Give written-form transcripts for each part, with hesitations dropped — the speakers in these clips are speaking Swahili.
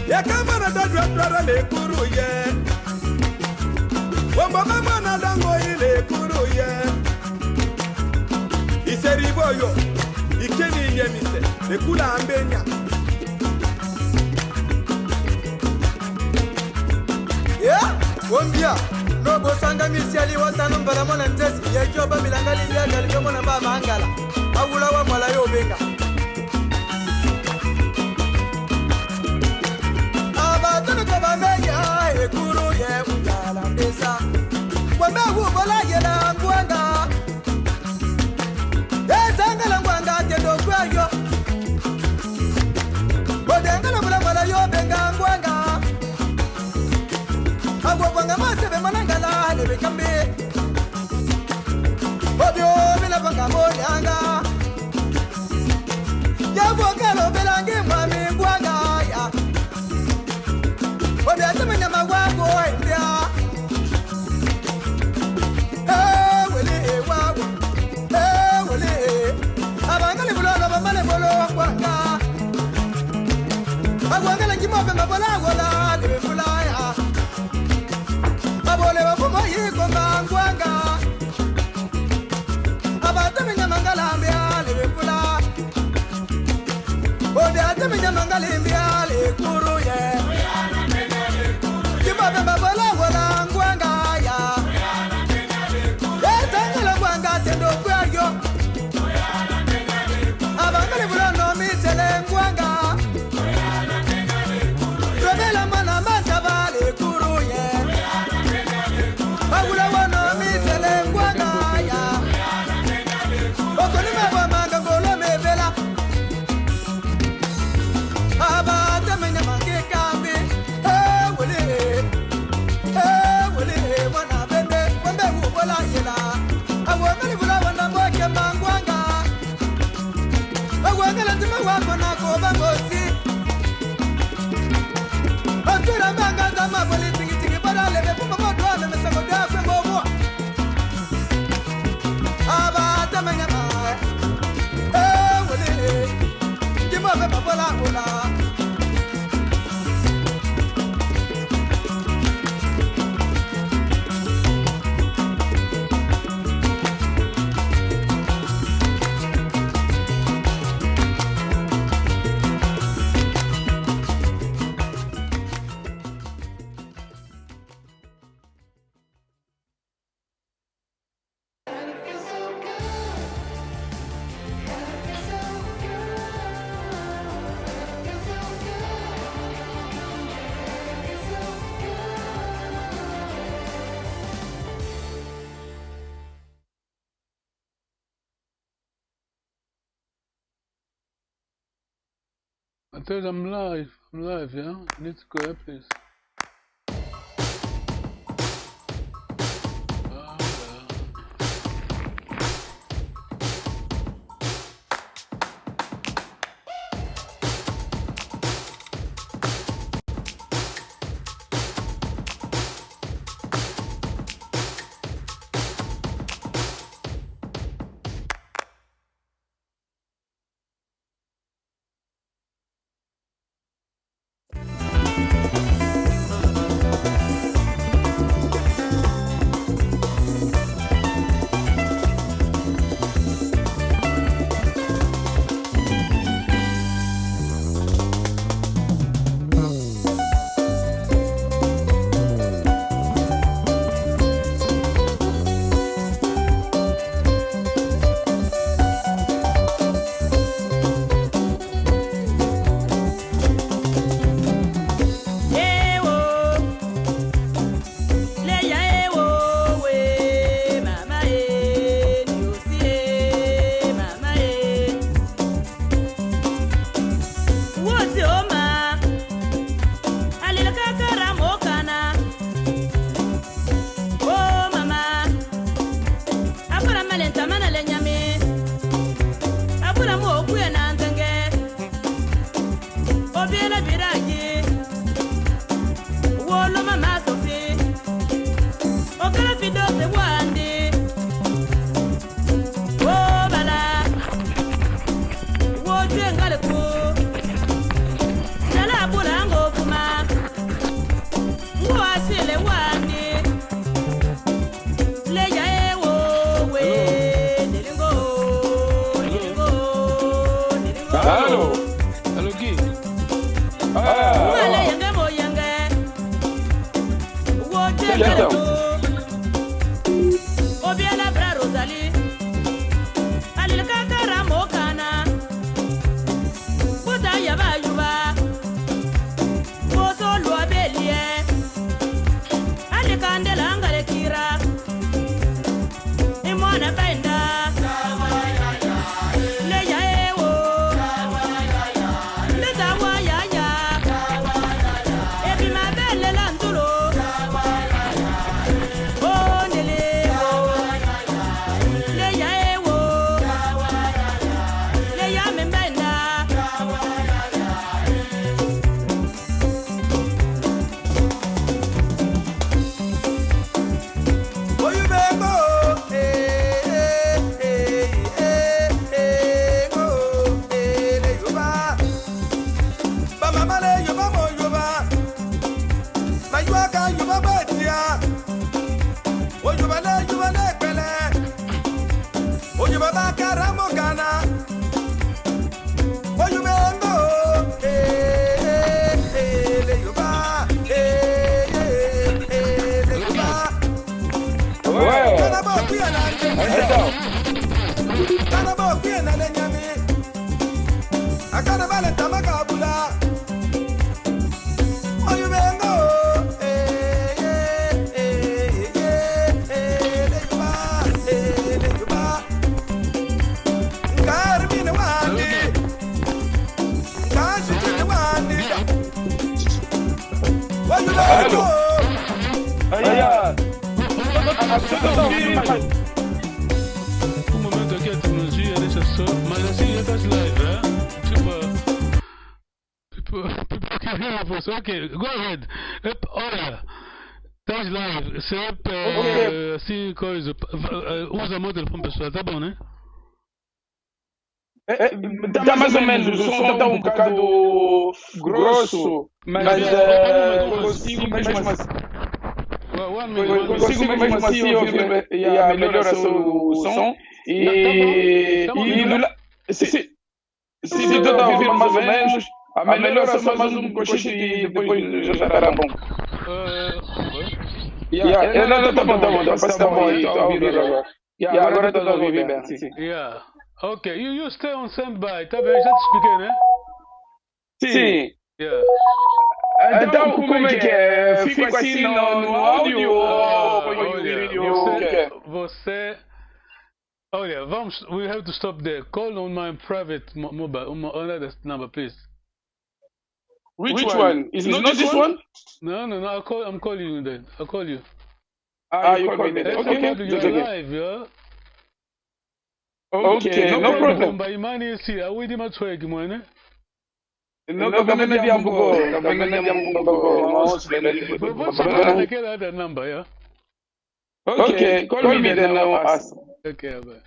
Ya kamana da dwa le kuru ye. Wamba mama na dango ile kuru ye. Iseri boyo. Ikeni yemise. Le kula ambenya. Yeah, Wombia. No bosanga misiali watano mbala mwana ntesi. Yekyo babilangali ya galikyo mwana ba mangala. Awula wa mwala yo benga. Abatana kwa bamenya ekuru ye ujala ndesa. Wambe hubola yela ngwanga. Ezangala ngwanga tendo kwayo. Bodengala mula mwala yo benga ngwanga. Agwagwanga masebe manangala lebe kambi. Obyo bila banga monyanga. Yavokalo belangi mwami ngwanga ya. Obyo atemenya magwago india. Wele wawo. Wele. Abangali bulolo bamale bolo ngwanga. Agwangala ngimobe mabola wala lebe fulaya. Abole bafumo yiko ngwanga. Abatamenya mangalambia lebe fula. Ode atamenya mangalambia le kuru ye. Kimabe babola wala ngwanga ya. Etangala ngwanga tendo kwayo. Abangali bula no mitele ngwanga. Robela mana masaba le kuru ye. Agula wano mitele ngwanga ya. Okoni mabwa manga ngolo mebela. Abata menya mange kambi. Wele, wana bende, wambe ubola yela. Agwangala bula wana mwake mangwanga. Agwangala tima wako na koba ngosi. Antura manga zama boli tingi tingi para lebe puma moto ame mesango da kwe momo. Abata menya mae. Wele, kimo be babola ola. I told I'm live, yeah? I need to go there, please. Jala bulango kuma Então. Obiela bra Rosalie Alilka karamo kana Kuta yaba yuba Boso lua belie Alikandela angale kira Imwana benda Leya ewo Leta wa ya ya Ebi ma bele lantulo Oh nele Leya ewo Leya membenda Oyubego, le yoba. Ba mama le yoba mo yoba. Ma yuaka yoba batia. Oyuba le pele. Oyuba ba karamo kana. Oyubego, le yoba. Le yoba. Ouais. Kanabo kuya na Então. Kanabo kuya na le nyami. Akana bale tamaka bula. Oyubengo. Le yuba. Ngarbi ne wandi. Ngashi ne wandi. Oyubengo. Aí, Um momento aqui a tecnologia deixa só, mas assim já estás live, né? Tipo, people can hear your voice. Okay, go ahead. Olha, estás live. Sempre assim, coisa. Usa muito o telefone pessoal, tá bom, né? Tá mais ou menos, o som tá um bocado grosso, mas consigo mesmo assim. Consigo mesmo assim ouvir e a melhora o som e se tu tá ouvindo mais ou menos, a melhora só mais um cochito e depois já estará bom. Não, tá bom, parece que tá bom aí, tá ouvindo agora. Agora tá ouvindo bem, sim. Yeah. Okay, you stay on standby, tá bem? Já te expliquei, né? Sim. Yeah. Então, como é que é? Fico assim no áudio ou põe o vídeo? Você... Olha, vamos... We have to stop there. Call on my private mobile, another number, please. Which one? Is not this one? No, I'm calling you then. I'll call you. You call me then. Okay, You're live, yeah? Okay, no problem. By Imani si, awidi matwegi mwane. No, kama dia mbugo, kama dia mbugo. What's the other number, yeah? Okay, call me then I'll ask. Okay, bye.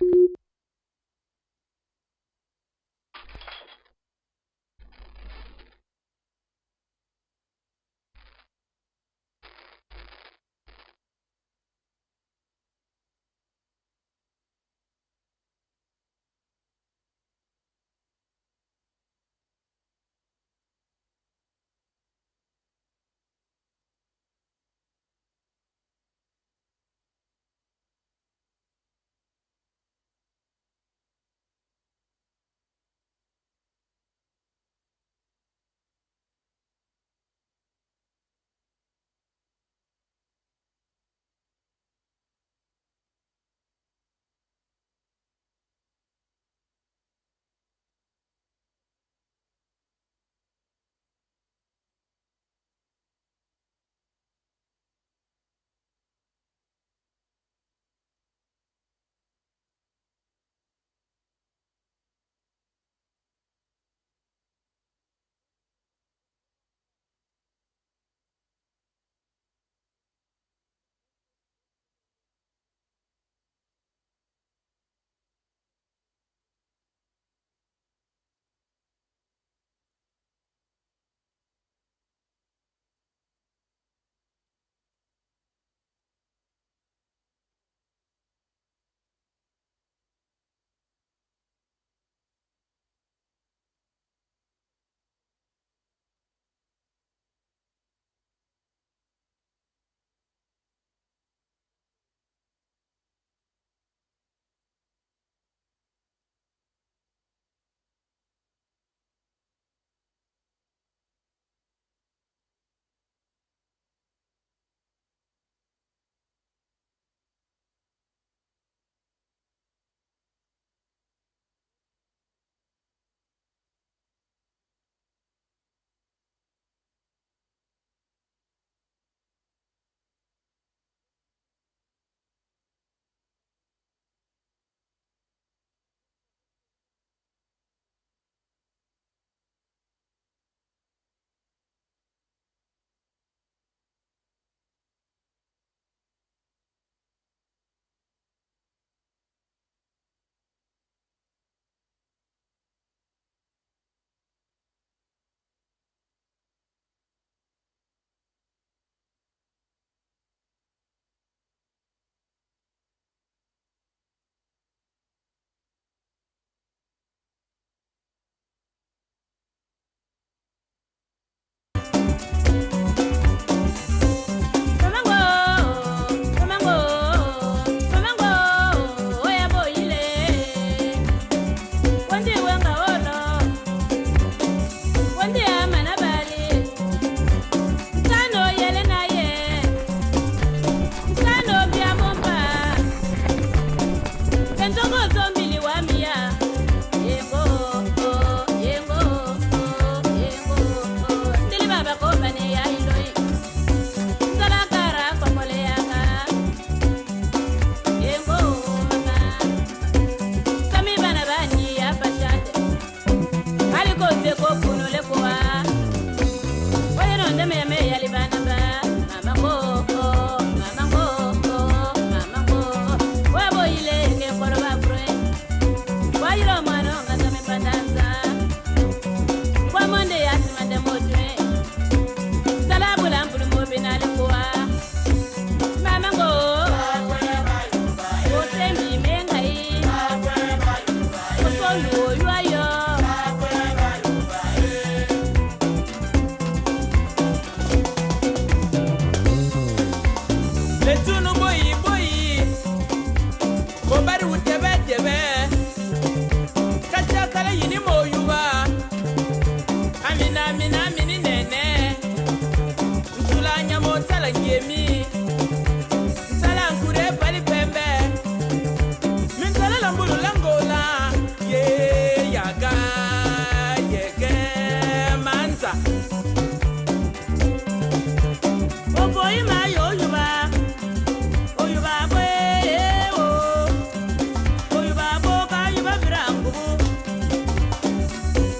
Yemi. Salam kure pali pembe. Min sala lambulu langola. Ye yaga yege manza. Oh boy my oyuba. Oyuba boy oh. Oyuba bo kayuba birangu.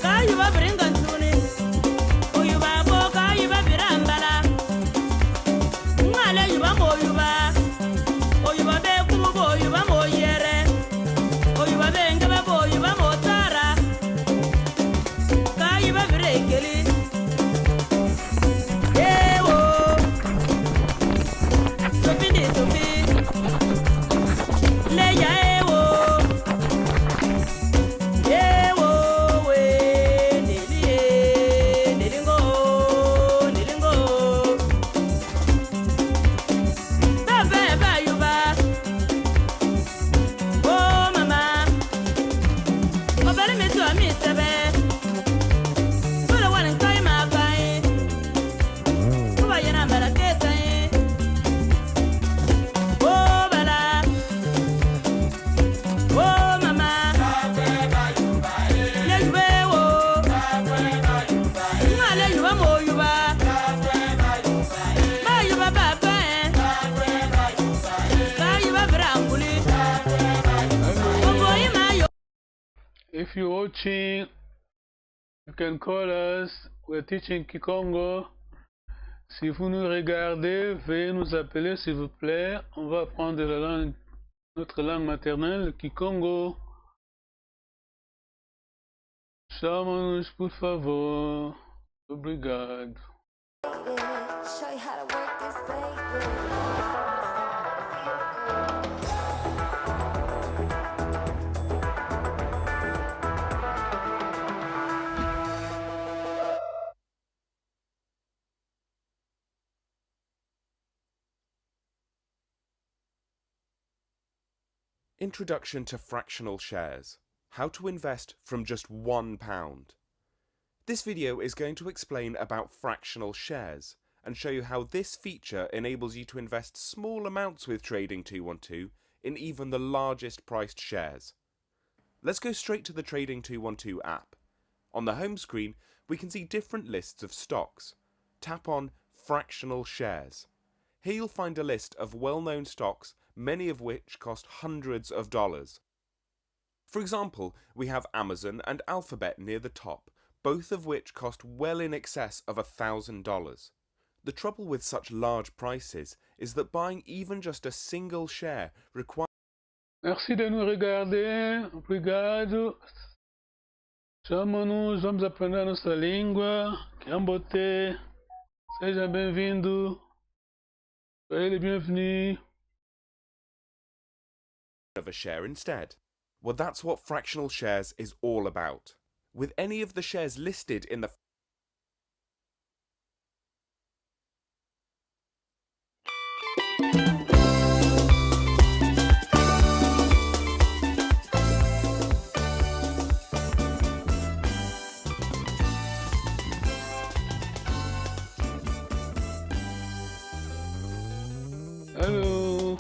Kayuba bringantuni. Oyuba bo kayuba birambala. Ngale yuba moyuba. Oyuba be kubo oyuba moyere. Oyuba be ngaba boyuba motara. Kayuba birekeli. Ewo. Sofini sofi. Leya ewo. Ewo we nelingo nelingo. Baba bayuba. Oh mama. Obere mi to mi sebe. Solo wan kai ma kai. Kuba yana mara kesa. Oh bala. Oh mama. Le yube wo. Ngale yuba mo yuba. Bayuba baba Bayuba branguli. Oboyi mayo. If you're watching, you can call us. We're teaching Kikongo. Si vous nous regardez, veuillez nous appeler s'il vous plaît. On va apprendre la langue, notre langue maternelle, le Kikongo. Chamamos, por favor. Obrigado. Show you how to work this baby. Introduction to Fractional Shares. How to invest from just £1. This video is going to explain about fractional shares and show you how this feature enables you to invest small amounts with Trading 212 in even the largest priced shares. Let's go straight to the Trading 212 app. On the home screen, we can see different lists of stocks. Tap on Fractional Shares. Here you'll find a list of well-known stocks, many of which cost hundreds of dollars. For example, we have Amazon and Alphabet near the top, both of which cost well in excess of $1,000. The trouble with such large prices is that buying even just a single share requires... Merci de nous regarder. Obrigado. Chamamos, vamos aprender a nossa língua. Kiambote. Seja bem-vindo. Soyez les bienvenus. of a share instead. Well, that's what fractional shares is all about. With any of the shares listed in the Hello.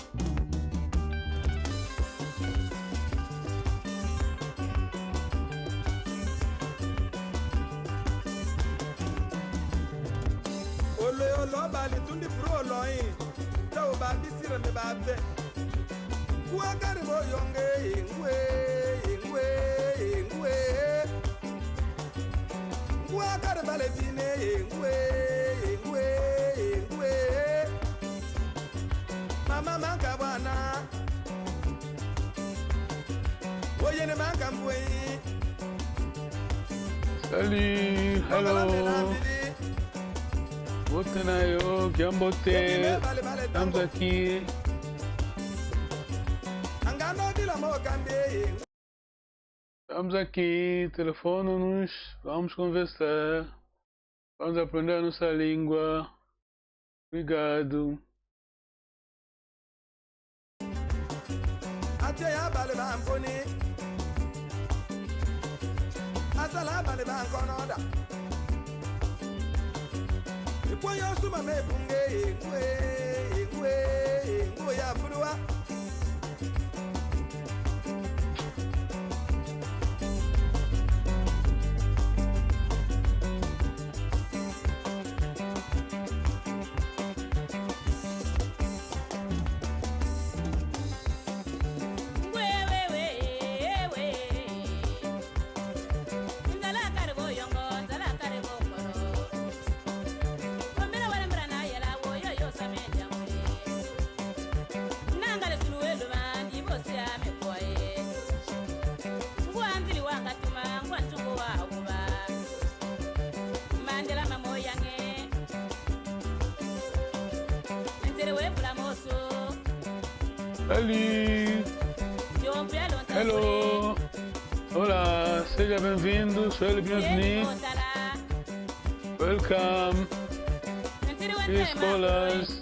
Olo bali tundi pro loin. Tao ba bisira me ba be. Kwa gari mo yonge ngwe ngwe ngwe. Kwa gari bale bine ngwe ngwe ngwe. Mama manka bwana. Oye ne manka mbwe. Salut. Hello. Bote nayo, Kiambote. Estamos aqui. Estamos aqui, telefona-nos, vamos conversar, vamos aprender a nossa língua. Obrigado. Chikwanyo suma me punge ngwe ya furwa. Salut! Hello! Hola, seja bem-vindo, sois le bienvenu. Welcome! Please call us.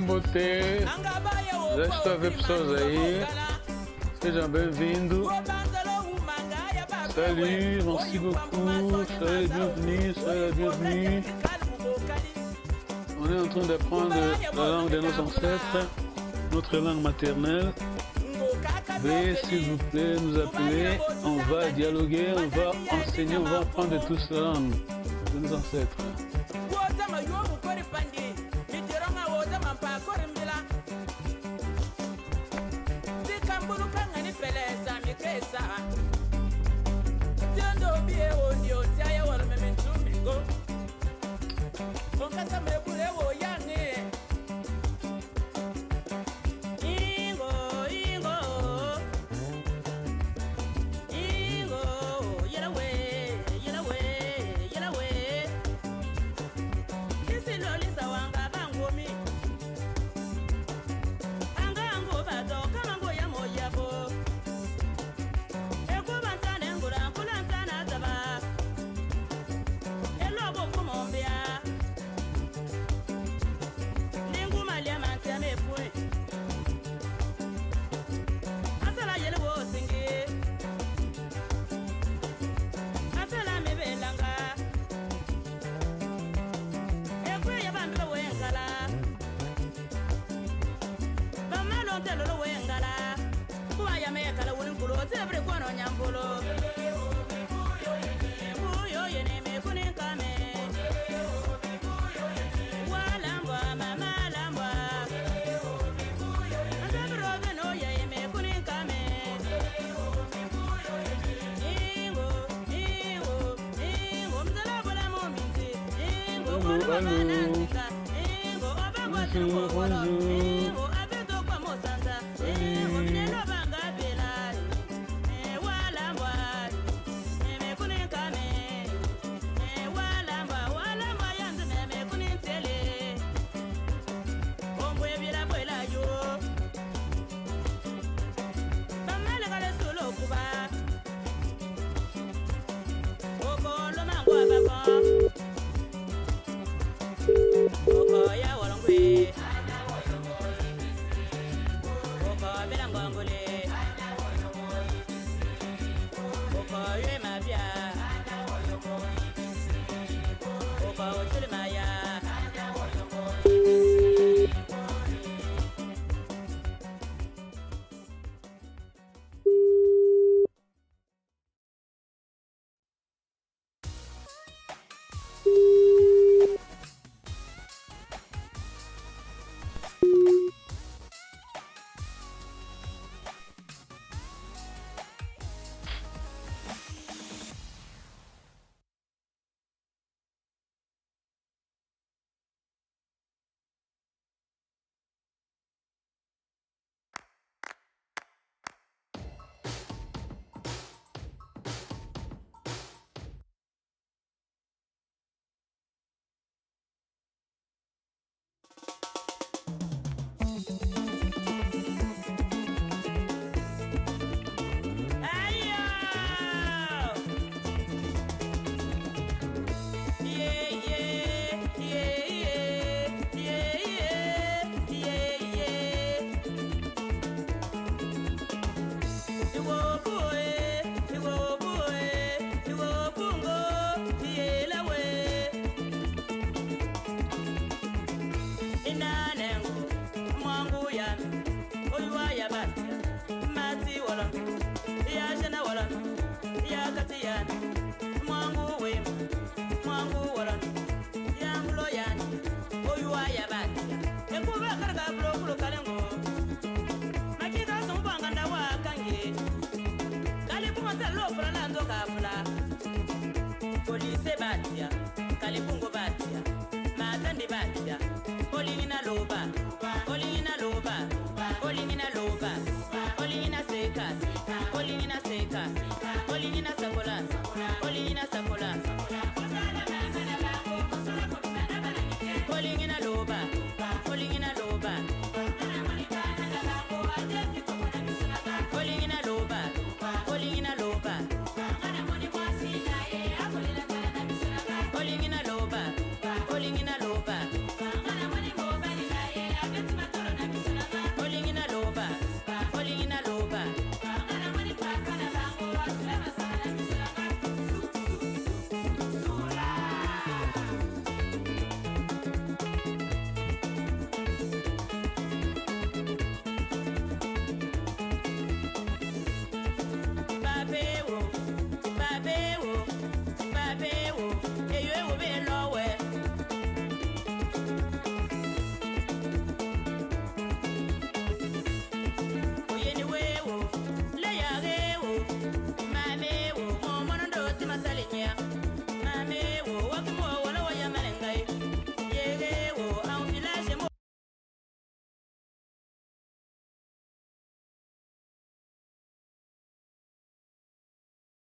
Beauté, resta ver pessoas aí, sejam bem-vindos. Salut, merci beaucoup, soyez les bienvenus, soyez les bienvenus. On est en train d'apprendre la langue de nos ancêtres, notre langue maternelle. Veuillez s'il vous plaît nous appeler, on va dialoguer, on va enseigner, on va apprendre toute la langue de nos ancêtres.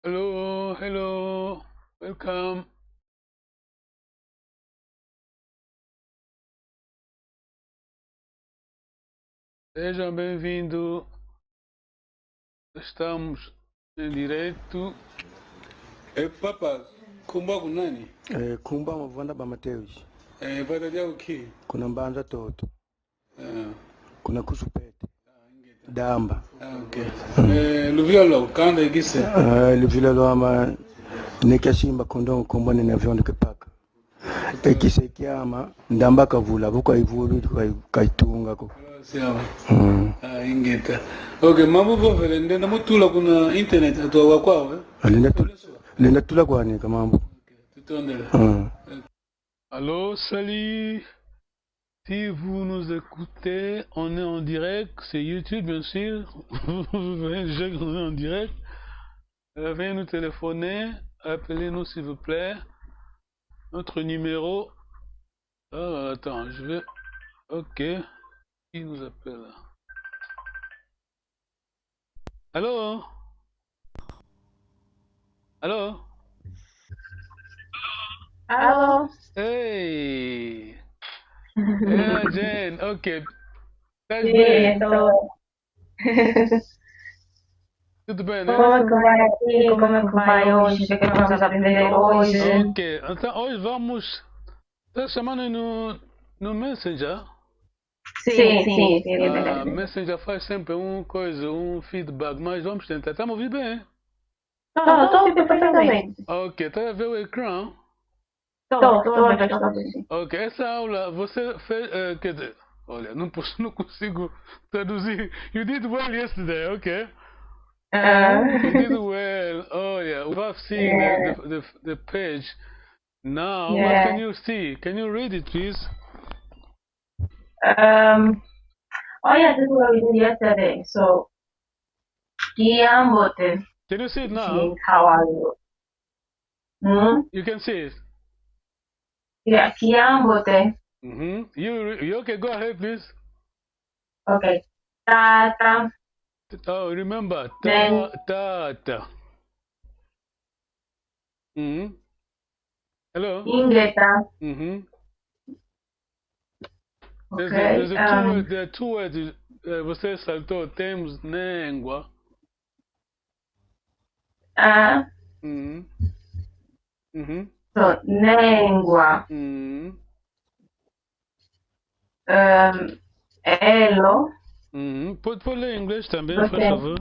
Hello, hello, welcome. Sejam bem-vindos. Estamos em direto. Papa, kumba kunani? Kumba mavanda ba Mateus. Bataja uki. Kuna Mbanza Toto. Ah, Kuna Kusupete. Damba. okay. Luvilo ukanda igise. Luvilo lwama nekashimba kondongo kombone na vyondo kepaka. Ekise kyama ndamba kavula buko ivulu kaitunga ko. Sawa. Ingeta. Okay, mambo vovele ndenda mutula kuna internet atwa kwao. Linda tula kwani kama mambo. Tutondele. Allô, salut. Si vous nous écoutez, on est en direct, c'est YouTube bien sûr. Vous voyez déjà qu'on est en direct. Veuillez nous téléphoner, appelez-nous s'il vous plaît. Notre numéro Ah, attends, je vais... Ok. Qui nous appelle là? Allô? Allô? Alô? Hey! É, Jane, ok. Estás Sim, bem? estou. Tudo bem, né? Como é que vai aqui? Como é que vai hoje? O que é que nós vamos aprender hoje? Ok, então hoje vamos... Tá chamando no Messenger? Sim. Messenger faz sempre um feedback, mas vamos tentar. Tá me ouvindo bem? Não, estou ouvindo perfeitamente. Ok, tá a ver o ecrã? Estou a ver, estou a ver. Ok, essa aula você fez, quer dizer, olha, não consigo traduzir. You did well yesterday, okay? You did well. Oh yeah, we have seen the page. Now, what can you see? Can you read it, please? Oh yeah, this is what we did yesterday. So, Kiambote. Can you see it now? How are you? You can see it. Yeah, Kiambote. You okay? Go ahead, please. Okay. Tata. Oh, remember, Then- ta. Hello. Inglesa. There's Okay. there are two words. Você saltou. Temos língua. So, Nengua. Elo. Pode ler em inglês também, por Okay. favor.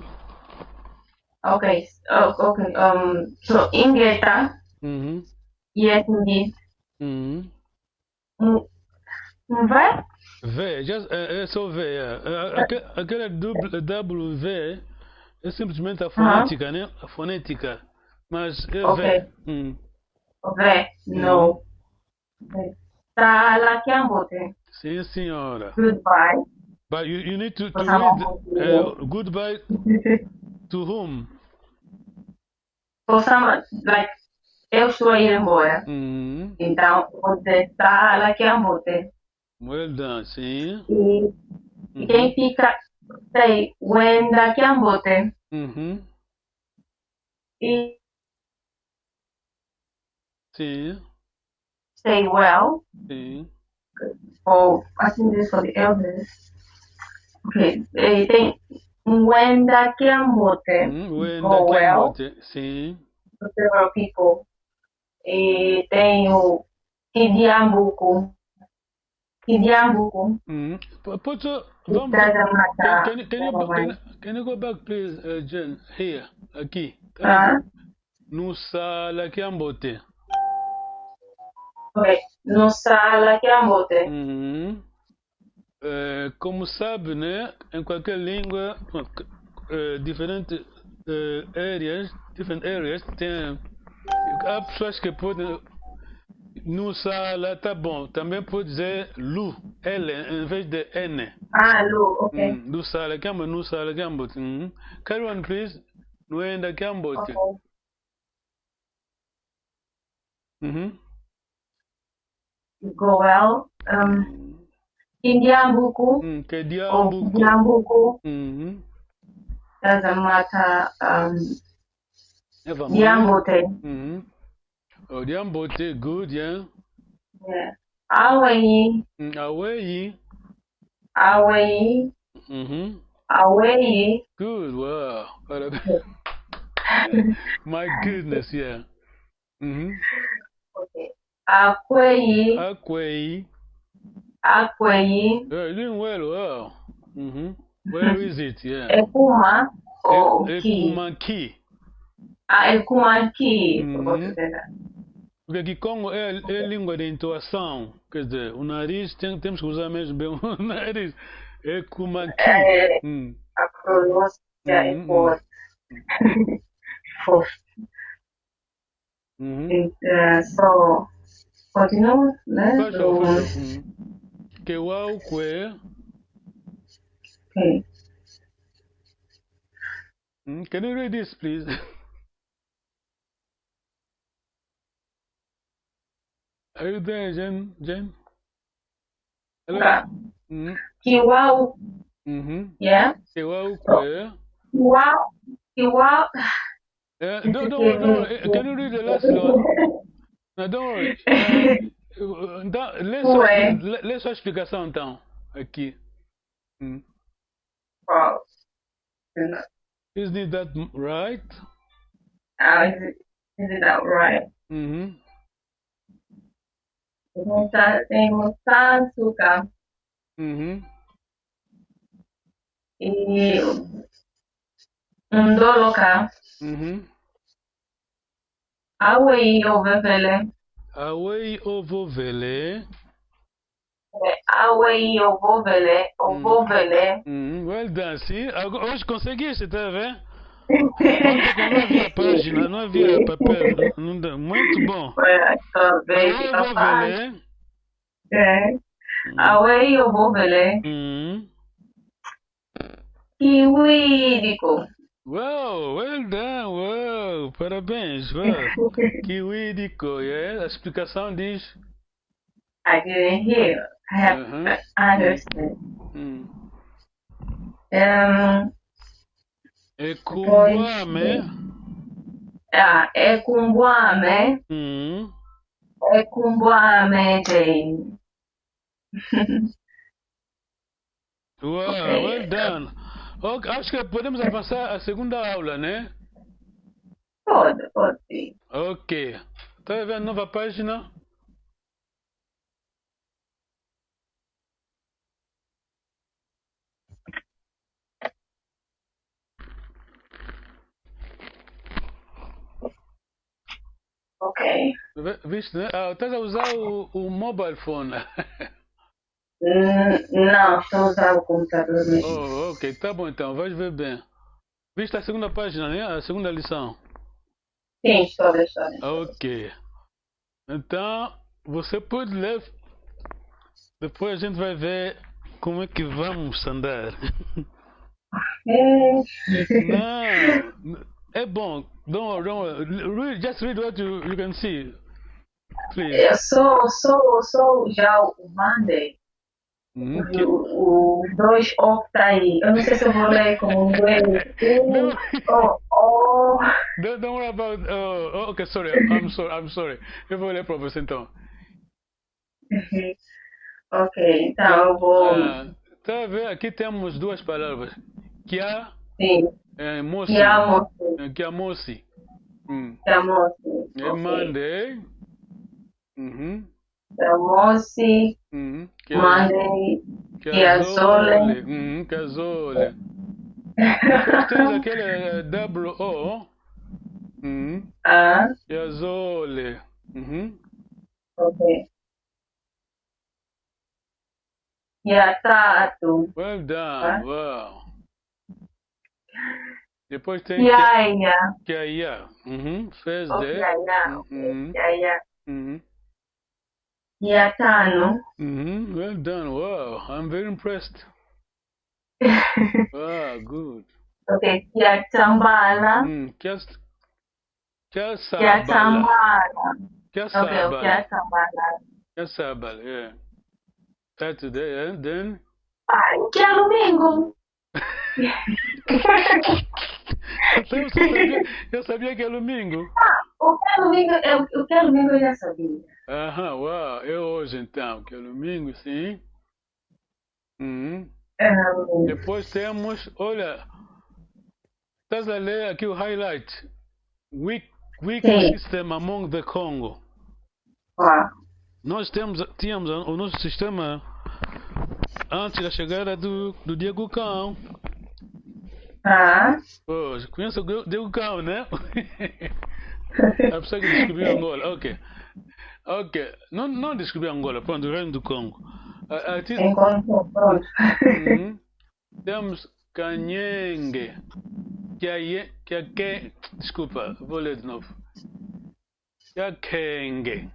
Okay. Okay. So, Inglesa. Yes, indeed. Vai? V, é só V. Aquela W é simplesmente a fonética, né? A fonética. Mas é Okay. V. Vai. No. Tala Kiambote. Sim, senhora. Goodbye. But you need to For read someone goodbye to whom? For someone, like, eu estou a ir embora. Então, você Tala Kiambote. Well done, sim. E quem fica, say, Wenda Kiambote. E Sim. say well. Sim. Or I think this is for the elders. Okay. Tem Wenda Kiambote. Wenda Kiambote. Sim. For several people. E tem o Kidiambuku. Put It doesn't matter. Can you go back, please, Jen? Here, aqui. Nusa Kiambote. Ok. Nusa Kiambote. Como sabe, né? Em qualquer língua, diferentes areas tem. Há pessoas que podem. Nusa, tá bom. Também pode dizer Lu, L, em vez de N. Lu, ok. Nusa Kiambote. Carry on, please. Nuenda Kiambote. Go well. Kidiambuku. Kidiambuku. Doesn't matter. Diambote. Oh, Diambote, good, yeah. Yeah. Aweyi. Aweyi. Good, wow. My goodness, yeah. Okay. Akweyi. You're doing well, wow. Where is it, yeah? Ekuma. Ekumanki. Ekumanki. Porque aqui Congo é língua de entoação. Quer dizer, o nariz, temos que usar mesmo bem o nariz. Ekumanki. A pronúncia é forte. So, continua, né? Que uau, que. Okay. Can you read this, please? Are you there, Jen? Kiwau. Yeah. Kiwau kwe. Kiwau. Don't worry. Can you read the last one? No, don't worry. Laisse-moi expliquer ça en temps. Aqui. Wow. Isn't that right? Is it that right? Tengo Sansuka. Y Ndoloka. Awei Ovevele. Awei Ovovele. Awei Ovovele. Ovovele. Well done, see? Hoje consegui, você tá vendo? Ontem que eu não havia página, não havia papel. Muito bom. Ovovele. Awei Ovovele. Kiwidiko. Wow, well done, wow, parabéns, wow. Kiwidiko, yeah? A explicação diz... I didn't hear. I have understood. Ekumbuame. Ekumbuame. Ekumbuame, Jane. Wow, well done. Okay, acho que podemos avançar a segunda aula, né? Pode. Ok. Está vendo a nova página? Ok. Viste, né? Estás a usar o mobile phone. Não, estou a usar o computador mesmo. Oh, ok, tá bom então, vais ver bem. Viste a segunda página, né? A segunda lição? Sim, estou a ver. Ok. Então, você pode ler. Depois a gente vai ver como é que vamos andar. Não, é bom. Don't worry. Just read what you can see. Please. Eu sou já o Monday. O 2 off tá aí. Eu não sei se eu vou ler como inglês. Don't worry about. Okay, sorry. I'm sorry. Eu vou ler para você então. Ok, então eu vou. Tá a ver? Aqui temos duas palavras. Kia. Sim. Moci. Kia moci. Moci. Monday. Kia moci. Monday. Kia zole. Casole. Depois temos aquele double O. Kia zole. Ok. Kia tatu. Well done. Wow. Depois tem Kia. Thursday. Kia. Kia tano. Well done. Wow. I'm very impressed. Wow, good. Okay, Kia tambala. Kia tambala. Kia sabala, yeah. Saturday, and then? Kia domingo. Eu sabia que é domingo. O que é domingo eu já sabia. Uau, é hoje então, que é domingo, sim. Depois temos, olha, estás a ler aqui o highlight. Weak system among the Congo. Nós tínhamos o nosso sistema antes da chegada do Diego Cão. Pô, conhece o Diego Cão, né? A pessoa que descobriu Angola, ok. Não descobriu Angola, pronto, o reino do Congo. Temos Kanhenge. Desculpa, vou ler de novo. Kiakenge.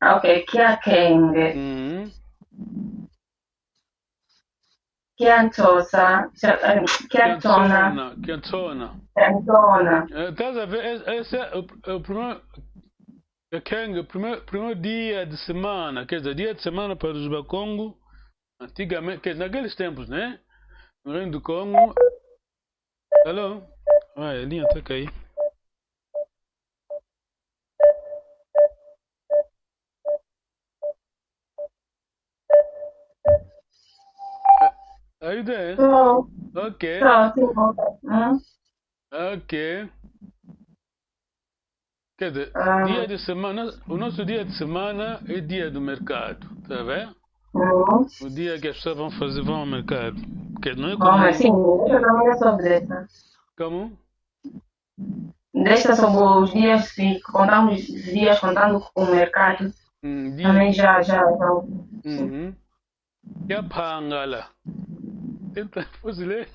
Ok, Kiakenge. Kiantosa. Kiantona. Estás a ver? Esse é o primeiro. Kenga, primeiro dia de semana, quer dizer, dia de semana para os Bakongo, antigamente, quer dizer, naqueles tempos, né? No Reino do Congo. Alô? Ah, a linha está a cair. Are you there? No. Ok. Ok. Quer dizer, dia de semana, o nosso dia de semana é dia do mercado, tá vendo? O dia que as pessoas vão ao mercado. Porque não é como... Mas sim, deixa também é sobre essa. Como? Deixa sobre os dias, se contamos os dias contando com o mercado. Também já. Que é pangala. Tenta ler.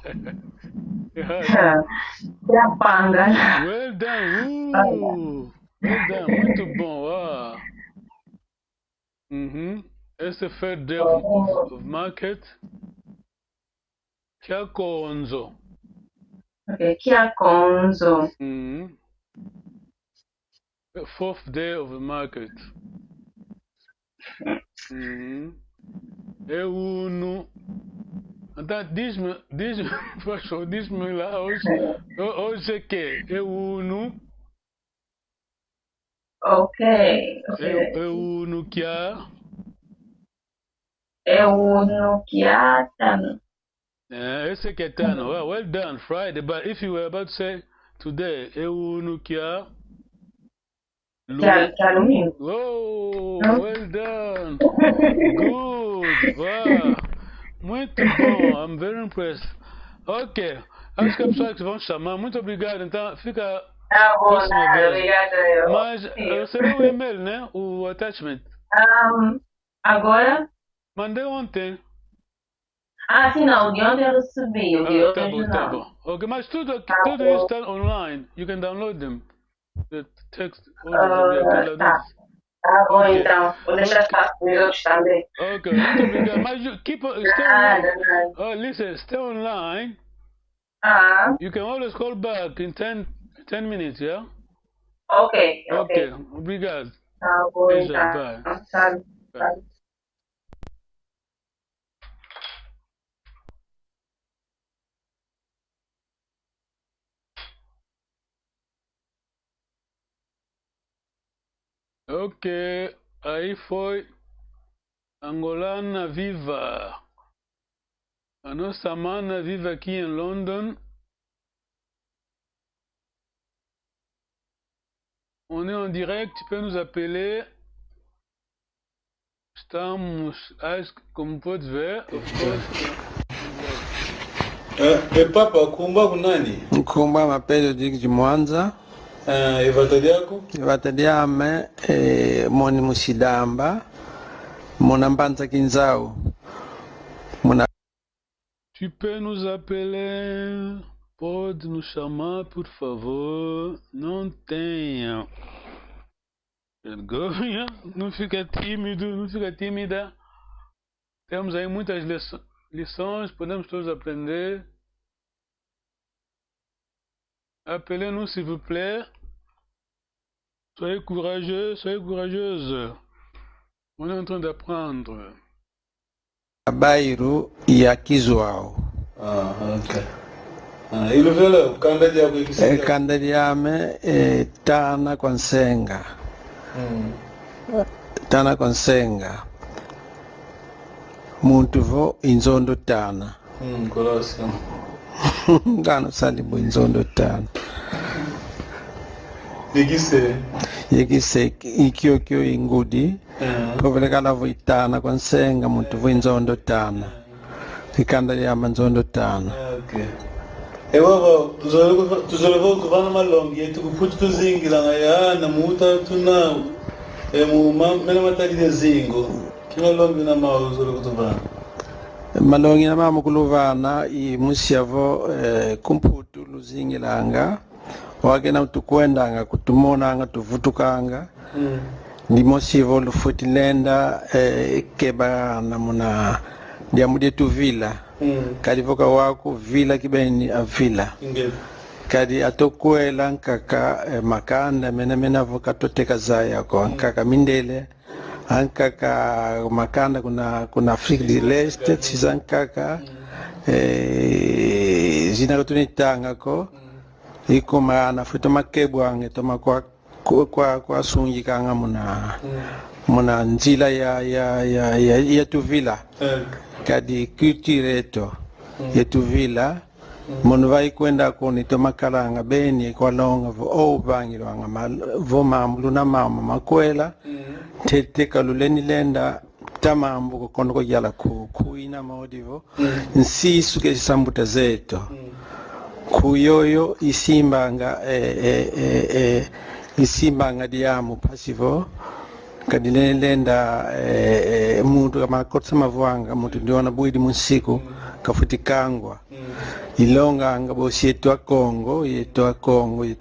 Pangala. Well done. Well done. Muito bom. Esse é third day of market. Kiakonzo. Okay, Kiakonzo. Fourth day of the market. Eu então diz-me, por favor, diz-me lá hoje é que? Eu não. Ok. Eu não quero. Eu não quero. Esse aqui é Tano. Well done, Friday. But if you were about to say today, eu não quero. Oh, well done. Good. Wow. Muito bom. I'm very impressed. Ok. Acho que as pessoas que vão chamar. Muito obrigado. Então, fica. Obrigada. Mas recebeu o e-mail, né? O attachment. Agora? Mandei ontem. Sim, não. De ontem eu recebi. O de hoje tá bom. Ok, mas tudo isso está online. You can download them. The text. Tá bom, então. Vou deixar para os outros também. Ok, muito obrigado. Mas stay online. Listen, stay online. You can always call back in 10 minutes, yeah? Ok. Obrigado. Tá bom, então. Bye. Ok, aí foi Angolana Viva. A nossa mana vive aqui em London. On est en direct, tu peux nous appeler. Estamos, como pode ver, Papa, kumba kunani? Nkumba mapele de Mwanza. Ivatadiame moni musidamba mona mbanza kinzao mona. Tu peux nous appeler, pode nos chamar, por favor. Não tenha vergonha, não fica tímido, não fica tímida. Temos aí muitas lições, podemos todos aprender. Appelez-nous s'il vous plaît. Soyez courageux, soyez courageuse. On est en train d'apprendre. Bairro e Akizuao. Ok. Ilo vela kanda dia ko ikisi. Kanda diame Tana Konsenga. Tana Konsenga. Muntu vo inzondo Tana. Kolosio. Ngano salibu inzondo Tana. Yekise ikyo ingudi. Kovelekana vuitana Konsenga muntu vo inzondo Tana. Kikanda diame inzondo Tana. Okay. Ewa tuzoleva kuvana malongi yetu kuputi tuzingira ngaya na muta tuna mena matali zingo kima longi na mawu zoleva kutuvana malongi na mama kuluvana I musiavo kumputu luzingilanga wakena utukwendanga kutumonanga tuvutukanga ndimosivo lufutilenda keba namuna ndiamude tu vila kalivoka wako vila kibeni a vila kadi atokuela nkaka makanda mena vokato teka zaya ko nkaka mindele ankaka makanda kuna Afrika del Est sizankaka zina kutunitanga ko iko maana futo makebwa ngetoma kwa sungi kanga muna nzila ya tuvila kadi culture eto ya tuvila monu vai kwenda koni tomakalanga beni kwa longa vo bangilwanga vo mamlu na mama makwela tete kaluleni lenda tamambu kono ko yala kuina maudivo nsi suke sambuta zeto kuyoyo isimbanga diamu pasivo kadile lenda muntu kama kotsa mavwanga muntu ndiona buidi musiku kafutikangwa ilonga ngabo sietwa Kongo yetwa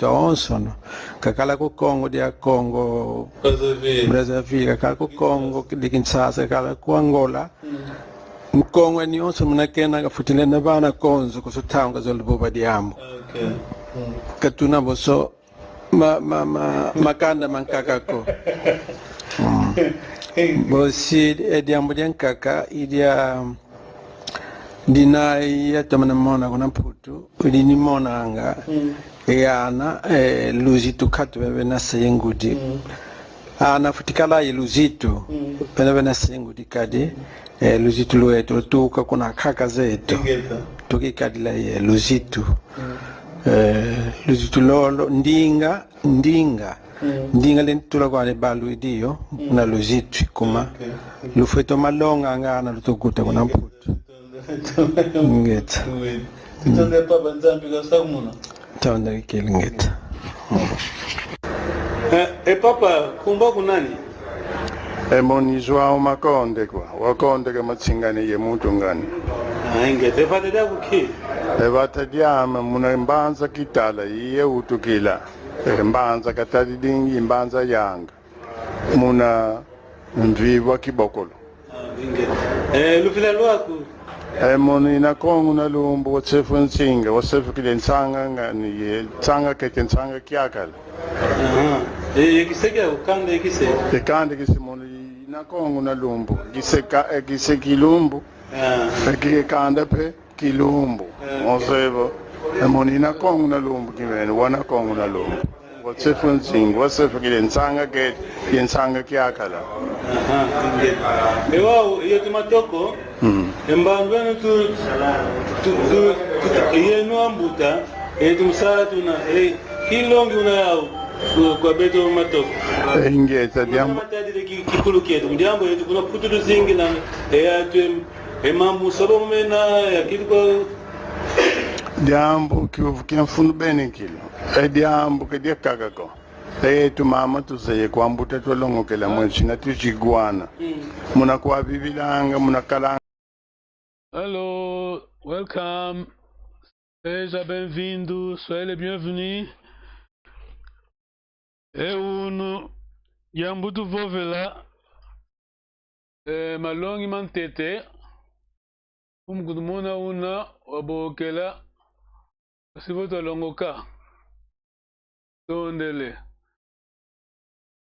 onsono kakala ku Kongo dia Kongo Brazzaville kakala ku Kongo di Kinshasa kakala ku Angola Mkongo ni onso munakena kafutile na bana konzo kusutanga zoliboba diambo katuna boso makanda mankakako bosi ediambo diankaka idia dina ya tamana mona kuna putu udini mona anga yana luzitu katu bebe na sayengudi ana futikala luzitu bebe na sayengudi kadi luzitu lwetu tuka kuna kaka zetu tukikadila luzitu luzitu lolo ndinga lentula kwa balu idio na luzitu kuma lufeto malonga ngana lutukuta kuna mputu ngeta Tutonde papa nzambi kasakumuna tonda kilingeta papa kumba kunani Moni Joao Makonde kwa wakonde kama tsingani ye muntu ngani ngeta evatedya kuki evatediama muna mbanza kitala iye utukila mbanza katadi dingi mbanza yanga muna mviwa kibokolo lufila lwako moni na kongu na lumbu wasefu nsinga wasefu kile nsanga ngani ye tsanga kete nsanga kiakala kiseke ukande kise moni na kongu na lumbu kise kilumbu kikanda pe kilumbu osebo moni na kongu na lumbu kimene wana kongu na lumbu wasefu nsinga wasefu kile nsanga kete nsanga kiakala ewa iyo tumatoko embandwenu tu yenu ambuta tumusala tuna kilongi una yao kwa beto matoko ingeta diambo matadire kikulu kietu ndiambo yetu kuna putu zingi na tu emamu sabo mena yakiko diambo kiamfunu bene kilo diambo kedia kakako tu mama tuzaye kwambuta twalongokela mwenshi na tuchigwana muna kwa bibilanga muna kalanga. Hello, welcome. Seja bem-vindo, soyez les bienvenus. Uno yambutu vovela malongi mantete umgudumuna una wabokela sivoto longoka tondele.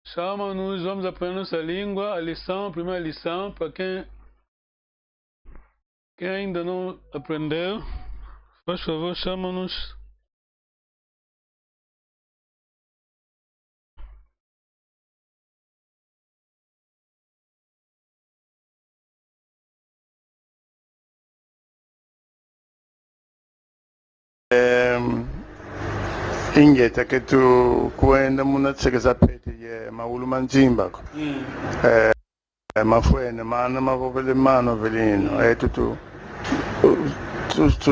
Chama, nous vamos aprender nossa língua, a lição, primeira lição, para quem ainda não aprendeu, faz favor, chama-nos. Ingeta che tu quando muna tsegeza pete ye maulu manzimba ko mafuene mana mavovele mano velino tu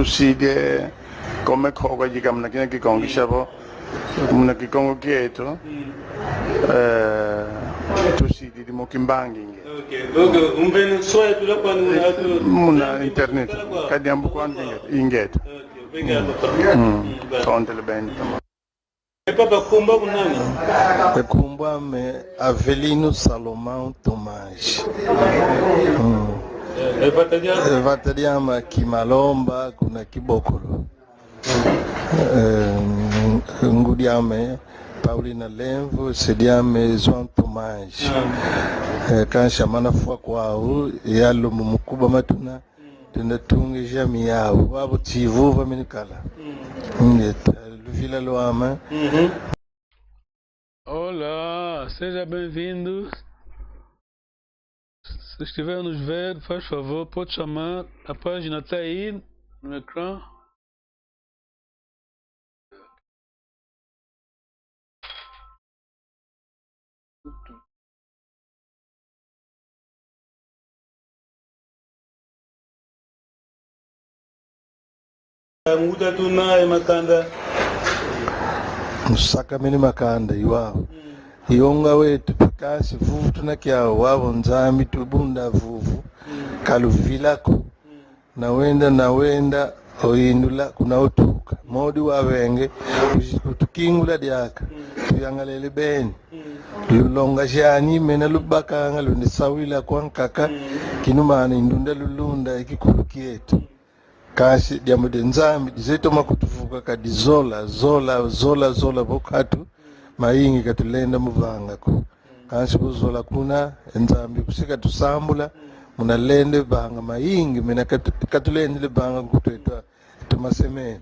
sigue come koga diga mna kina kikongi shabo mna kikongo kieto tu sidi di mokimbangi okay umbeni soya tu kwa muna internet kadiambu kwandi ingeta tontele bene papa kumba kunani kumba me Avelino Salomão Tomás evatadia Kimalomba kuna Kibokolo Ngudiame Paulina Lenvo sediame Joan Tomage kan shamana fwa kwao yalo mumukuba matuna tunatunga jamii yao wabo tivuva minikala ngeta luvila loama. Olá, seja bem-vindo. Se estiver nos ver, faz favor, pode chamar. A página está aí no ecrã. Muda tuna makanda. Musaka mini makanda iwao. Ionga wetu tukasi vuvu tunakiao wavo nzambi tubunda vuvu kaluvilako nawenda oindula kuna utuka modi wawenge utukingula diaka tuyangalele beni lulonga jani mena lubakanga lunisawila kwa nkaka kinumana indunda lulunda ikikuluki yetu kasi diamude nzambi dizeto makutuvuka kadizola zola bokatu maingi katulenda muvanga ko kansi kuzola kuna nzambi kusika tusambula munalende banga maingi mina katulende banga kutwetwa tumasemeni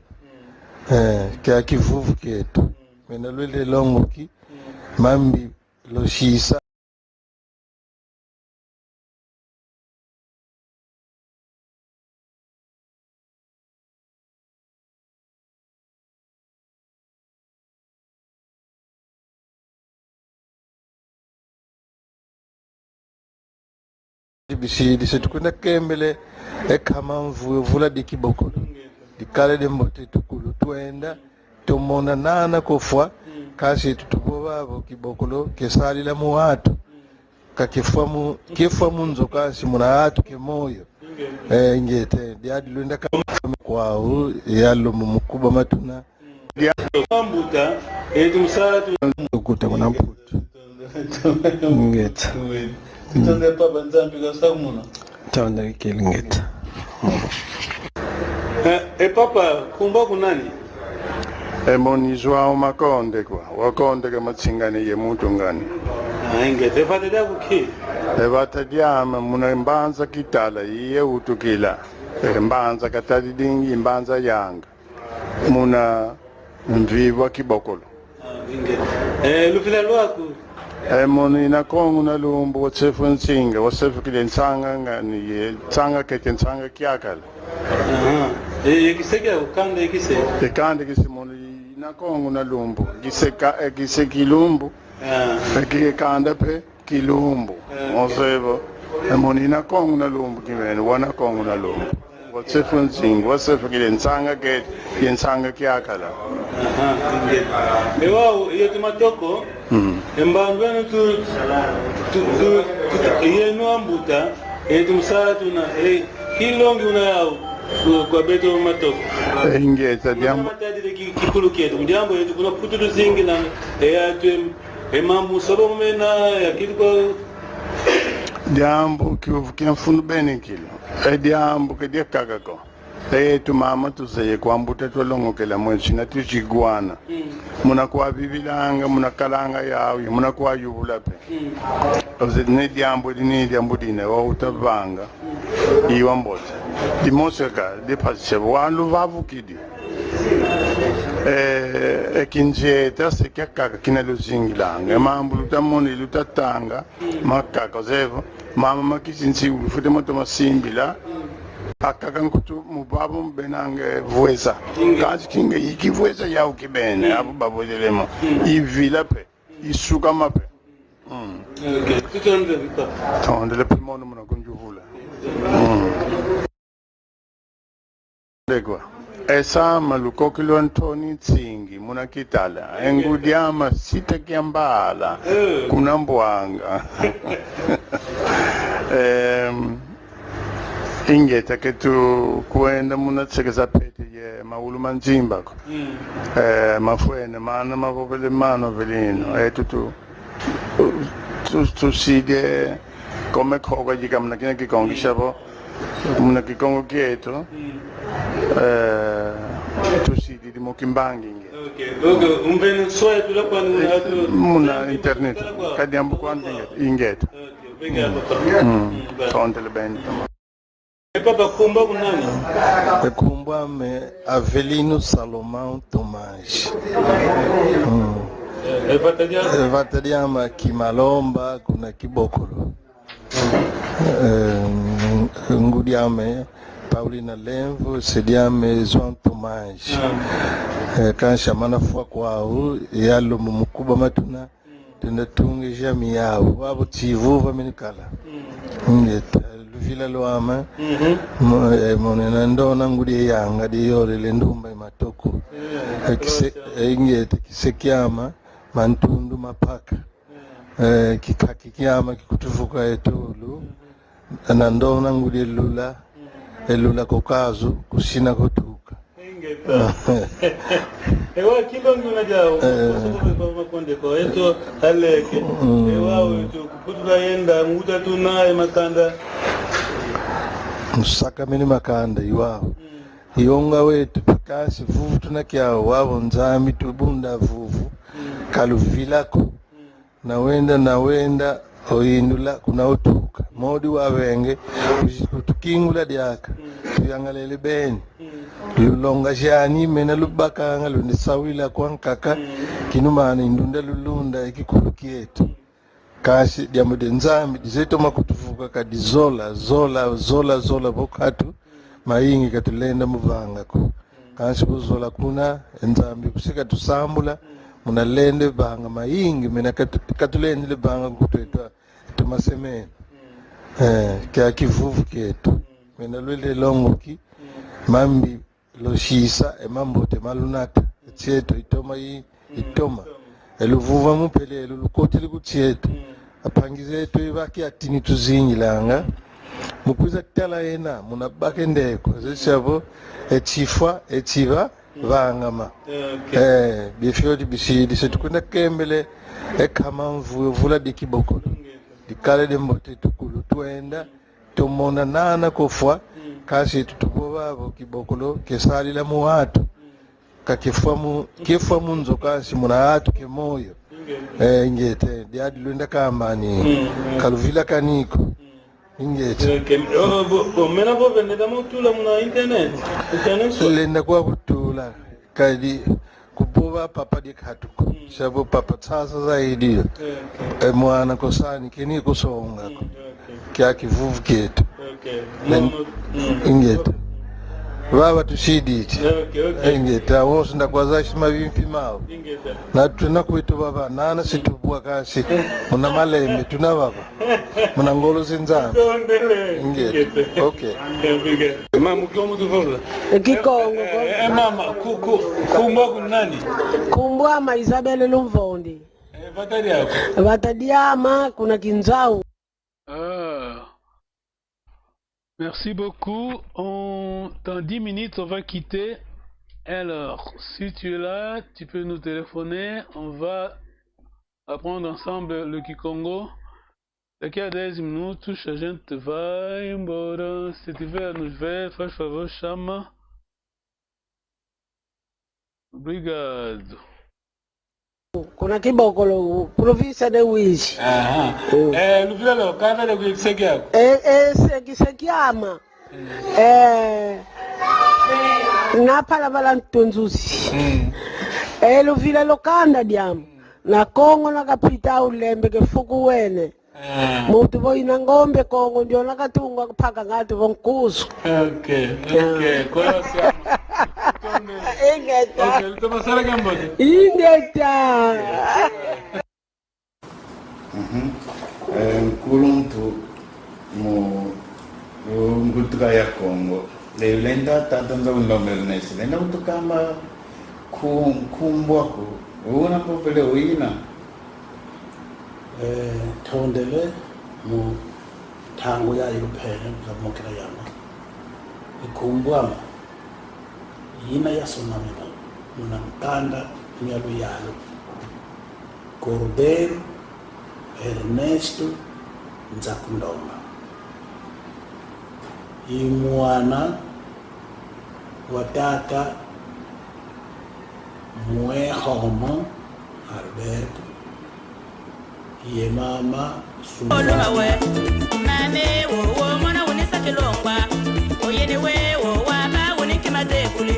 kya kivuvu ketu mina lwele longoki mambi loshisa bisidi setukuna kembele ekama mvula dikibokolo dikale de mbote tukulu tuenda tumona nana kofwa kasi tutubobabo kibokolo kesali la muwatu kifwa munzo kasi muna atu kemoyo ngete diadi lwenda kama kwao yalo mumukuba matuna Ambuta etumsatu ukuta kuna mputu ngete Tutonde papa nzambi kasakumuna. Tawanda kilingeta. Papa kumba kunani? Moni Joao Makonde kwa. Wakonde kama tsingani ye muntu ngani. Ingete pate da kuki. Vata diama muna mbanza kitala iye utukila. Mbanza katadi dingi mbanza yanga. Muna mviwa kibokolo. Ingete. Lufila lwaku. Moni na kongu na lumbu wasefu nsinga wasefu kile nsanga ngani ye tsanga kete nsanga kiakala. Kiseka ukande kise. Ekande kise moni na kongu na lumbu kise kilumbu. Kikanda pe kilumbu. Wasefu moni na kongu na lumbu kimene wana kongu na lumbu. Wasefu nsinga wasefu kile nsanga kete ye nsanga kiakala. Ewa yetu matoko. Mbangwenu tu yenu ambuta etumsatu na kilongi una yao kwa beto matoko ingeta diambo matadire kikulu ketu diambo yetu kuna kutu zingi na yatu mamu sabo mena yakiko diambo kyo funu bene kilo diambo ke diakaga ko tu mama tu seye kwambuta to longo kela mwensi na tuchigwana muna kwa bibilanga muna kalanga yawo muna kwa yubula pe oze ne diambo dine wa utabanga iwa mbota di moseka de pashe walu vavu kidi kinjeta se kaka kinalo zingilanga mambu lutamoni lutatanga makaka zevo mama makisinsi ufute moto masimbila akakankutu mubabu mbenange vueza kazi kinga ikivueza yao kibene abu babodelemo ivila pe isuka mape tondele pe mono muna kunjuvula legwa esa malukokilo Antoni Tsingi muna kitala engudiama sita kiambala kuna mbwanga ingeta ke tu kuenda muna tsekeza pete ye maulu manjimba ko mafuene mana mavovele mano velino tu sige come koga jika muna kina kikongisha bo muna kikongo kieto tu si di mokimbangi nge. Okay. Donc umbeni soya tula kwa muna internet. Kadi ambu kwa inget. Okay. Sontele ben. Papa Kumba kunani? Kumba me Avelino Salomão Tomás. Vatadiama Kimalomba kuna Kibokolo. Ngudiame Paulina Lenvo, sediame João Tomás. Kansha manafua kwao yalo mumukuba matuna tunatunge jamii yao wabo tivuva minikala. Ngeta Vila Luama, monena ndona ngudi yanga di yore le ndumba matoko. Ingete kisekiama mantundu mapaka. Kikakikiama kikutufuka etulu. Nandona ngudi elula kokazu kusina kutuka. Ingeta. Ewa kilongi unajao kwa konde kwa eto haleke. Ewa wetu kuputuka yenda muda tunaye makanda. Musaka mini makanda iwao. Ionga wetu pikasi vuvu tunakiao wabo nzami tubunda vuvu. Kalu vilako. Nawenda oindula kuna utuka. Modi wawenge kutukingula diaka. Tuyangalele beni. Lulonga jani mena lubakanga lunisawila kwa nkaka. Kinumana indunda lulunda ikikuluki yetu. Kasi diamude nzambi dizeto makutufuka kadi zola bokatu maingi katulenda muvanga ko kasi kuzola kuna nzambi kusika tusambula muna lende banga maingi mena katulende banga kutwetwa tumasemene kya kivuvu ketu mena lwele longoki mambi loshisa emambote malunata tseto itoma eluvuva mupele lukoti likutseto apangizeto ibaki atini tuzinyilanga mukwiza kutala yena munabake ndeko zesabo echiva vangama bifyoti bisidi setukunda kembele ekama mvuyo vula dikibokolo dikale dembote tukulu tuenda tumona nana kofwa kasi tutubobabo kibokolo kesali la muwatu kifwa munzo kasi muna atu kemoyo ingete diadi lunda kamani kaluvila kaniko ingete mena bo vendeda mutula muna internet lenda kwa kutula kadi kuboba papa dikatuko shabo papa tsasa zaidi mwana kosani kini kusonga kya kivuvu ketu ingete baba tushiditi ingeta wose ndakwaza shima bimpi mawo na tunakuito baba nana situbwa kasi muna malembe tuna baba muna ngolo zinzana ingeta okay mama kiomo tuvola Kikongo mama kumba kunani kumbwa ma Isabelle Lumvondi vatadiama kuna kinzau. Merci beaucoup. Dans 10 minutes, on va quitter. Alors, si tu es là, tu peux nous téléphoner. On va apprendre ensemble le Kikongo. Daqui a 10 minutos a gente vai embora. Se tiver a nos ver, faz favor, chama. Obrigado. Kuna Kibokolo, província de Uíge. Luvilo, cada de Sekiama. Sekiama. Na palabala ntunzusi. Luvilo lokanda diam. Na Kongo na kapita ulembe ke fukuwene. Mutu bo ina ngombe Kongo ndio nakatunga kupaka ngatu vonkuzu. Okay. Kwa sababu Ingeta. okay, tumasala gambote. Ingeta. Kuluntu mo ngultuka ya Kongo. Lenda tatanza unomernesi. Lenda utukamba kumbwako. Una popele uina. Tondele mu tango ya European zamokera yama. Ikumbwama. Yina ya sonamina muna mkanda nyalo yalo Cordeiro Ernesto Nzakundonga imwana watata Muehomo Alberto ye mama Olumawe, mame wo mwana unisa kilongwa. Oyene wewo waba uniki mazekuli.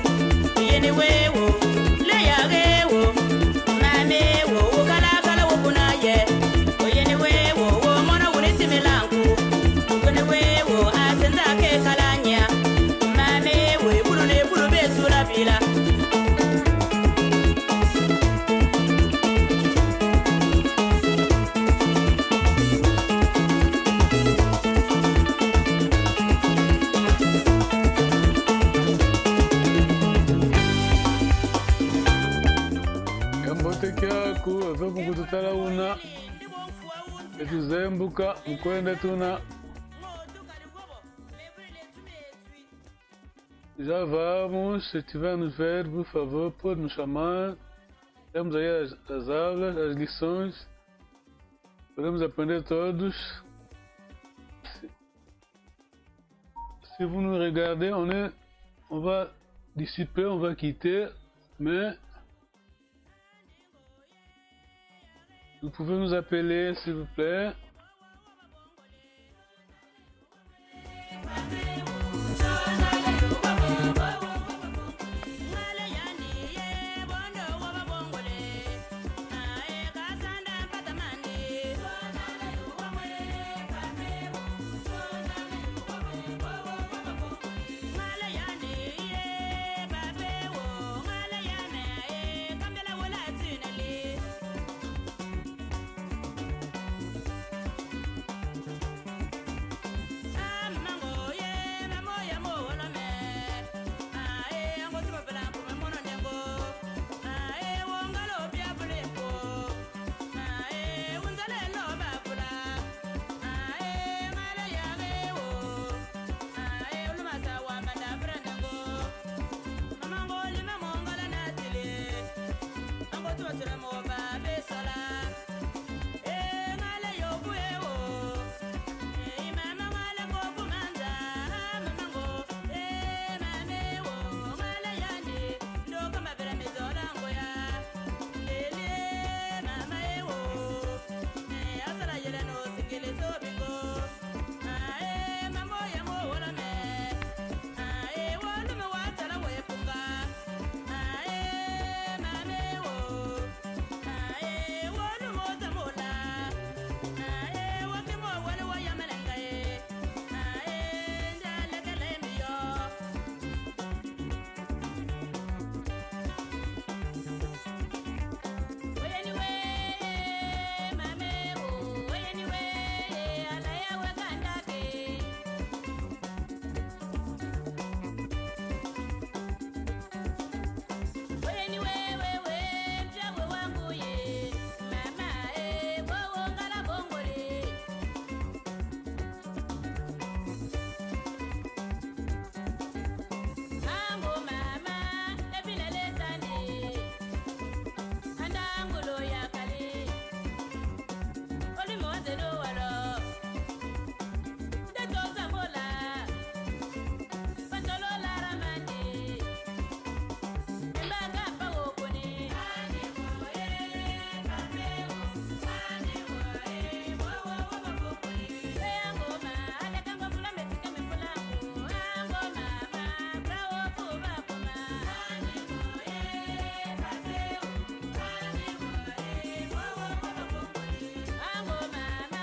Oyene wewo leya wewo. Mame wo kala kala wo kunaye. Oyene wewo mwana uniti milangu. Oyene wewo asenza ke kalanya. Mame we bulu betura bila. Kututala una etuzembuka mukwenda tuna já vamos, se tiver nos ver, por favor, pode nos chamar. Temos aí as aulas, as lições, podemos aprender todos. Si vous nous regardez, on va d'ici peu, on va quitter, mais vous pouvez nous appeler, s'il vous plaît.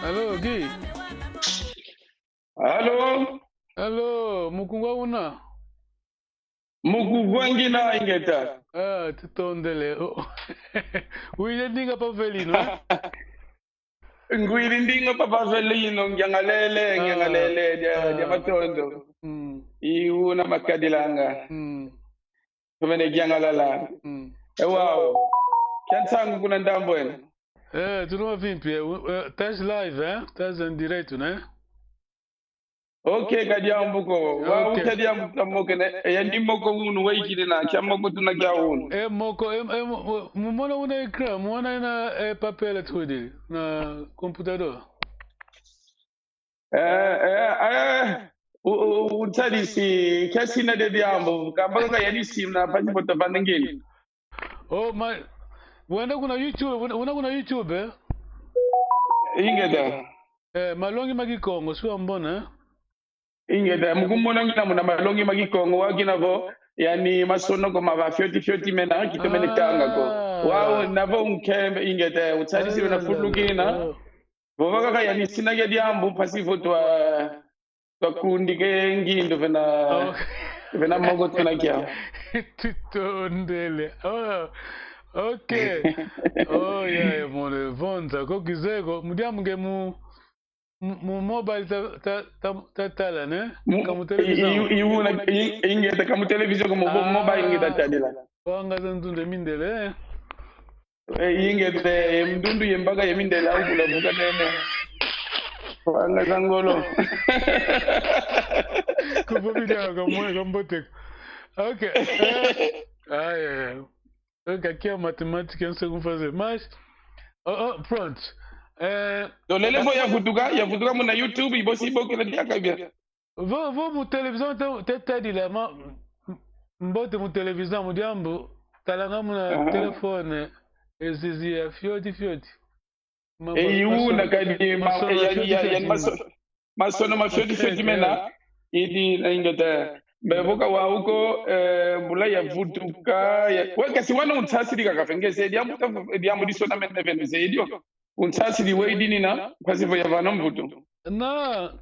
Allo, Guy. Allo. Allo, mukungwa una. Mukungwa ngina ingeta. Ah, tutondele. Uile ndinga pa velino. Ngwili ndinga pa velino ngangalele ya matondo. Iuna makadilanga. Kumene ngangalala. Wow. Kansangu kuna ndambo ena. Tunauma vimpi, estás live, estás em direito, né? Ok, kadiambuko. Wa ukadiambuko mokene, yani moko unu waikidina, chamoko tunakia unu. Moko, mumona una ecrã, mumona na papel tudo, na computador. Utadisi, kasi na dediambo, kabaka yani sim na pasi bota pandengini. Oh my. Wenda kuna YouTube. Ingeda. Malongi magikongo sio mbona? Ingeda mugumona ngina muna malongi magikongo waginavo yani masono ko mava 40 mena kitomene tanga ko. Wao navo unkembe ingeda utali sibe na fulugina. Bova kaka yani sinage diambu pasivo twa kundike ngindo vena mogo tena kia. Titondele. Oh. Okay. Oh yeah, mone vonza ko gizego mudiamge mu mobile tala ne kamu television iuna ingeta kamu television ko mobile ingeta tadila wanga zandunde mindele ingete mdundu yembaga yemindele au kula vuka nene wanga zangolo kubo video kambote. Okay. Okay, aqui é matemática, eu não sei como fazer, mas pronto. Então, ele foi a futuga na YouTube e você pode que ele tinha caído. Vou mu televisão até lá, mas bote mu televisão mu diambo, talanga mu na telefone, exizia fioti. E una kadi masono ma fioti mena, idi na ingata. Bevoka wa huko mula ya vutuka weka si wana untasiri kakafengeze diamu disona mene veneze idio untasiri weidini na kwa sivo ya vana mvutu na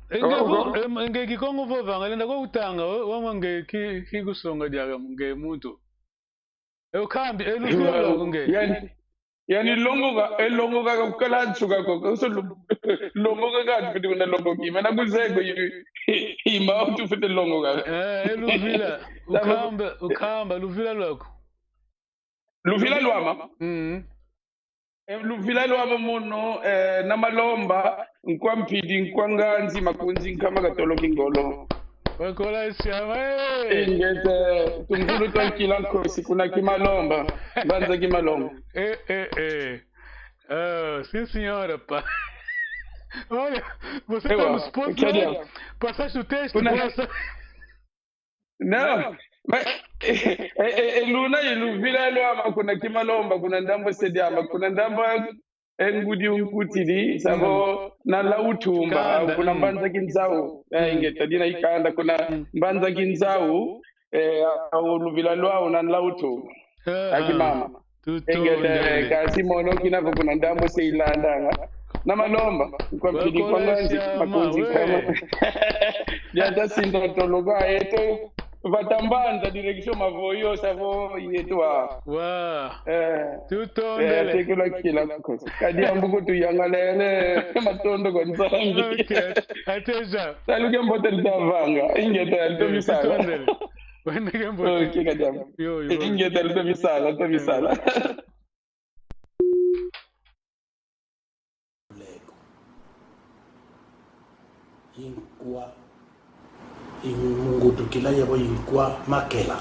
enge kikongo vovanga lenda kwa utanga wama nge kikusonga diaga nge muntu kambi elufilo nge yani longo ga kukala nchuka ko so longo ga kuti kuna longo ki mana kuzego ima utu fute longo ga eluvila ukamba luvila lwako luvila lwama luvila lwama muno na malomba nkwa mpidi nkwa nganzi makunzi nkama gatoloki ngolo wakola siama ingete tumkulu twankila nkosi kuna kimalomba banza kimalomba sim senhora pá. Olha, você tá no spot, passaste o texto não, mas luna iluvila lwama kuna kimalomba kuna ndambo sediama kuna ndambo engudi unkutili sabo na lautumba kuna mbanza kinzau ingeta dina ikanda kuna mbanza kinzau au luvila lwao na lautumba akimama ingeta kasi mono kinavo kuna ndambo seilandanga na malomba kwa mpidi kwa nganzi makunzi kama yata sindotologa eto vatambanza direction mavoyo savo yetwa tutondele tekela kila kosa kadi ambuko tu yangalele matondo kwa nzangi ateja saluke mbotel davanga ingeta ndo misala wende mbotel okay kadi ingeta ndo misala inkwa ingutu kila yabo inkwa makela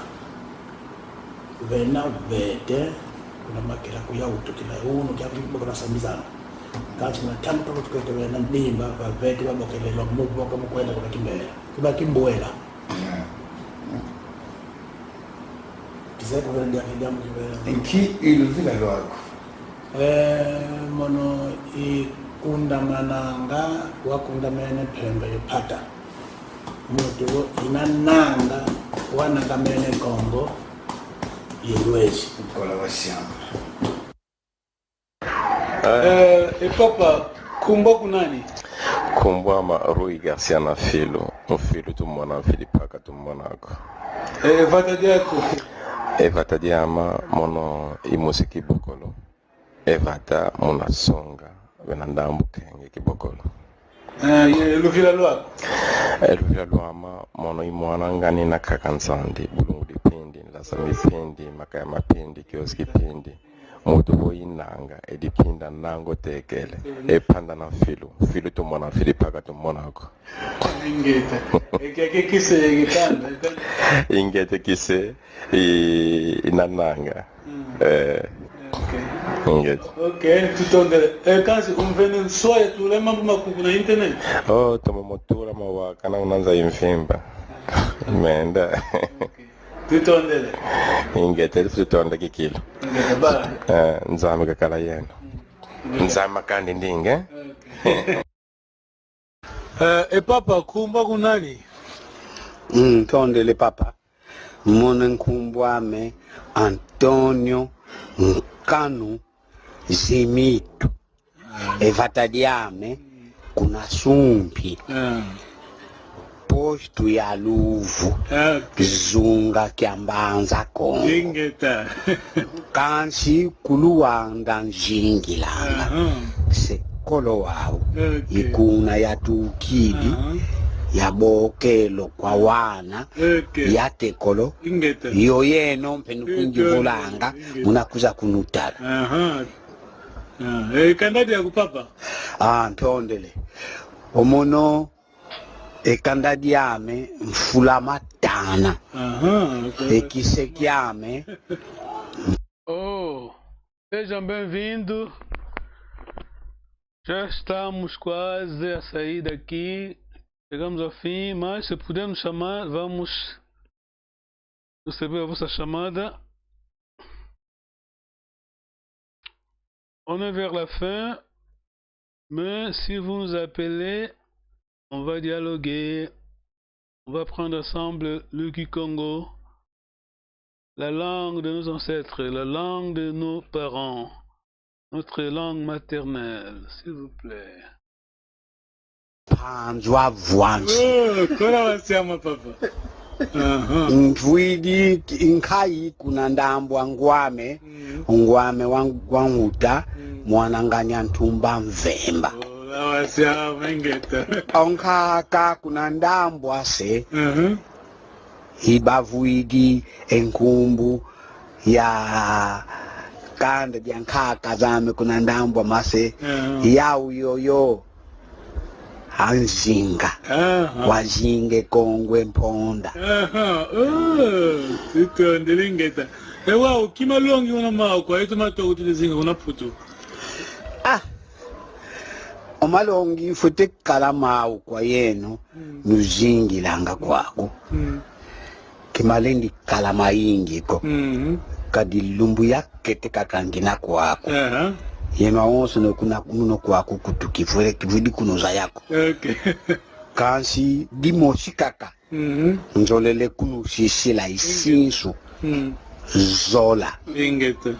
vena vete kuna makela kuya utukila uno kya kuna samizana kati na tanto tukete vena ndimba va vete babokelelwa mubo kama kwenda kuna kimbela kiba kimbwela kizeko vena ndia kidamu kimbela inki iluvila lwako mono kundamananga wakundamene phembe yophata mutu inananga wanakamene kongo yelwezi ukola washamba papa kumbo kunani kumbo ama Rui Garcia na filo mfilo tumwana Filipaka tumwanako evata diama mono imusiki bokolo evata muna songa venandambu kenge kibokolo luvila lwako luvila lwama mono imwana ngani na kakansandi bulungu dipindi lasa mipindi makaya mapindi kioski pindi mutu boyinanga edipinda nango tekele epanda na filo tumwana Filipaka tumonako ingete kise gitanda ingete kise inananga Okay, tutondele. Kazi umvene soya tule mambo makuku na internet. Tuma motura mawaka na unanza imfimba. Imeenda. Tutondele. Ingete tutonda kikilo. Ngete ba. Nzame kakala yena. Nzama kandi ndinge. Papa kumba kunani? Tondele papa. Mona nkumbwame Antonio Nkanu Zimito. Evatadiame kuna sumpi. Posto ya luvu. Zunga kiambanza kongo. Ingeta. Kansi kuluwanda njingilanga. Sekolo wao. Ikuna ya tukili. Ya bokelo kwa wana. Ya tekolo. Iyo yeno mpenu kunjivulanga. Munakuza kunutala. Kandadi ya kupapa? Ntondele. Omono ekandadiame mfulamatana. Ekisekiame. Oh, sejam bem-vindos. Já estamos quase a sair daqui. Chegamos ao fim, mas se puder nos chamar, vamos receber a vossa chamada. On est vers la fin, mais si vous nous appelez, on va dialoguer, on va prendre ensemble le Kikongo, la langue de nos ancêtres, la langue de nos parents, notre langue maternelle, s'il vous plaît. Panzwa vwanzi. Kola wasiama papa. Mfwidi inkai kuna ndambwa ngwame. Ngwame wanguta. Mwananganya ntumba mvemba. Wasiama ingeta. Onkaka kuna ndambwa se. Hibavuidi enkumbu ya kanda jankaka zame kuna ndambwa mase. Yau yoyo. Anzinga. Wazinge kongwe mponda. Tutondele ingeta. Ewa ukima longi una mao kwa ito mato utilezinga una putu. Omalongi fute kala mao kwa yeno nuzingi langa kwako. Kimalendi kala maingi ko. Kadilumbu yake teka kangina kwako. Yema onso no kuna kuno kwako kutukivule kivudi kunoza yako. Kansi dimoshikaka. Njolele kunu shisila isinsu. Zola. Ingeta.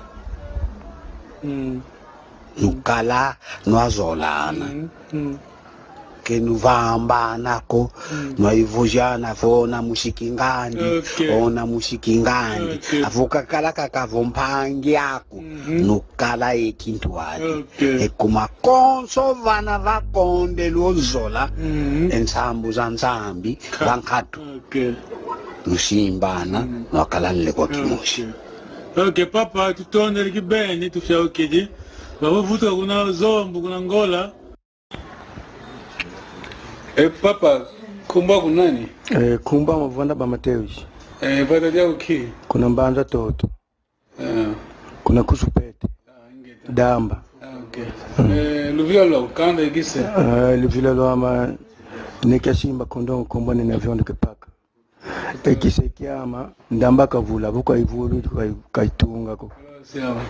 Nukala nwazolana. Ke nuvamba nako nwaivujana vona mushikingandi. Ona mushikingandi. Avuka kala kakavompangi yako. Nukala ekintu wadi. Ekuma konso vana vakonde luozola. Ensambu zanzambi. Vankatu. Nusimbana. Nwakala leko kimoshi. Ok, papa, tutondele kibeni tufya ukiji. Wavuta kuna zombu, kuna ngola. Papa, kumba kunani? Kumba mavanda ba Mateus. Vatadia uki? Kuna mbanja toto. Kuna kusupete. Damba. Okay. Luvila lo, kanda igise? Luvila lo ama nekashimba kondongo kumba ni navyondo kepaka. Ekise kiama ndamba kavula buka ivulu kaitunga ko. Siama.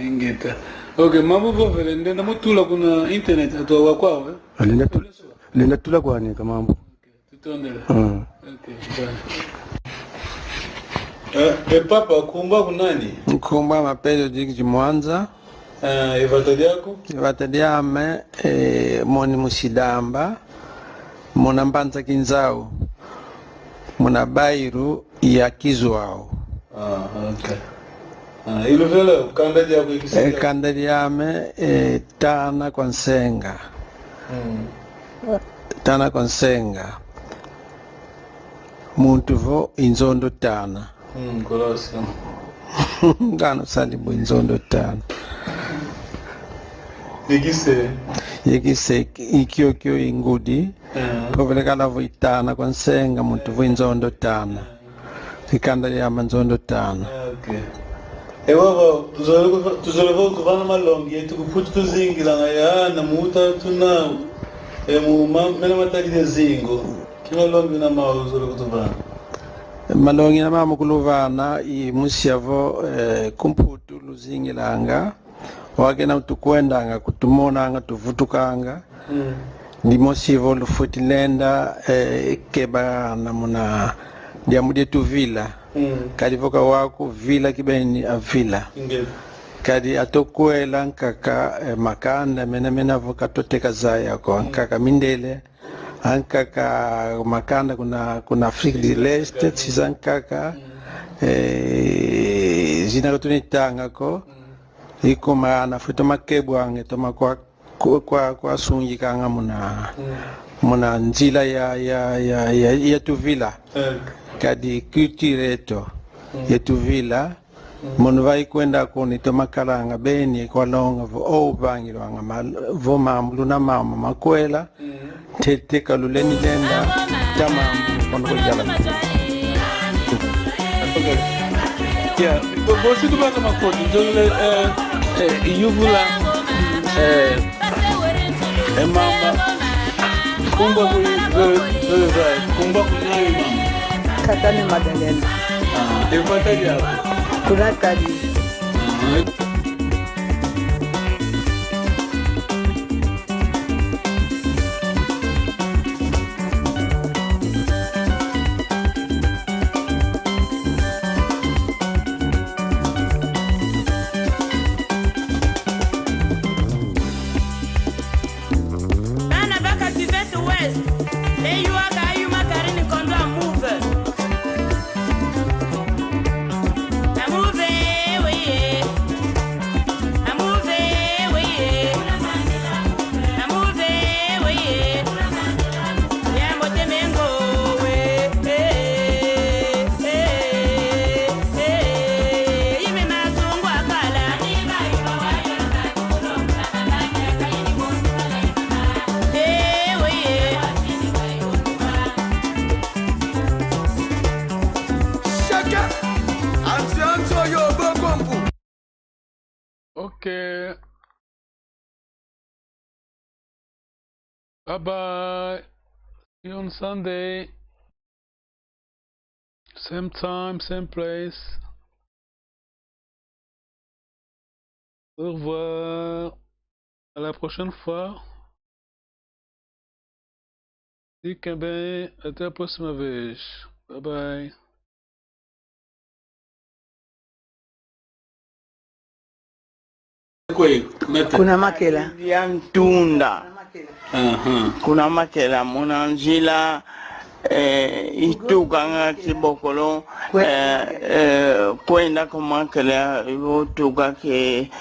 Ingeta. Okay, mabuvo vele ndenda mutula kuna internet atoa kwao Lenda tula kwani kama mambo. Tutondele. Okay, bana. Papa kumba kunani? Kumba mapedo jiki Mwanza. Evatadiako? Evatadiame moni musidamba. Mona mbanza kinzao. Mona bairu ya kizwao. Okay. Ilo vele kandadi yako ikisika? Kandadi yame tana kwa nsenga. Tana kwa nsenga. Muntu vo inzondo tana. Kolasi. Ngano salibu inzondo tana. Yegise ikyo ingudi. Kovele kala vo itana kwa nsenga muntu vo inzondo tana. Kandadi yama inzondo tana. Okay. Ewa tuzoleva kuvana malongi yetu kuputu tuzingira ngaya na muta tuna mena matari de zingo kima longi na mawo zole kutuvana malongi na mama kuluvana I musiavo kumputu luzingilanga wakena utukwendanga kutumonanga tuvutukanga ndimo sivo lufutilenda keba namuna ndiamude tu vila kadi voka wako vila kibeni a vila kadi atokwela nkaka makanda mena voka toteka zaya ko nkaka mindele ankaka makanda kuna Afrique de l'Est sizankaka zina kutunitanga ko iko maana futa makebwa ange toma kwa sungi kanga muna nzila ya tuvila kadi culture eto ya tuvila munu vai kwenda kuni toma karanga beni kwa longa vo bangiro anga vo mamlu na mama makwela tete kaluleni lenda tamambu kono jala yeah bosi duba kama kodi jole yuvula mama kumba kumba kunyayo mama Katani Madalena defata dia kuna kadi Okay. Bye-bye. See you on Sunday. Same time, same place. Au revoir. À la prochaine fois. Fiquem bem. Até a próxima vez. Bye-bye. Kuna makela ya mtunda kuna makela munanjila itukanga kibokolo kwenda kumakela ivotuka ke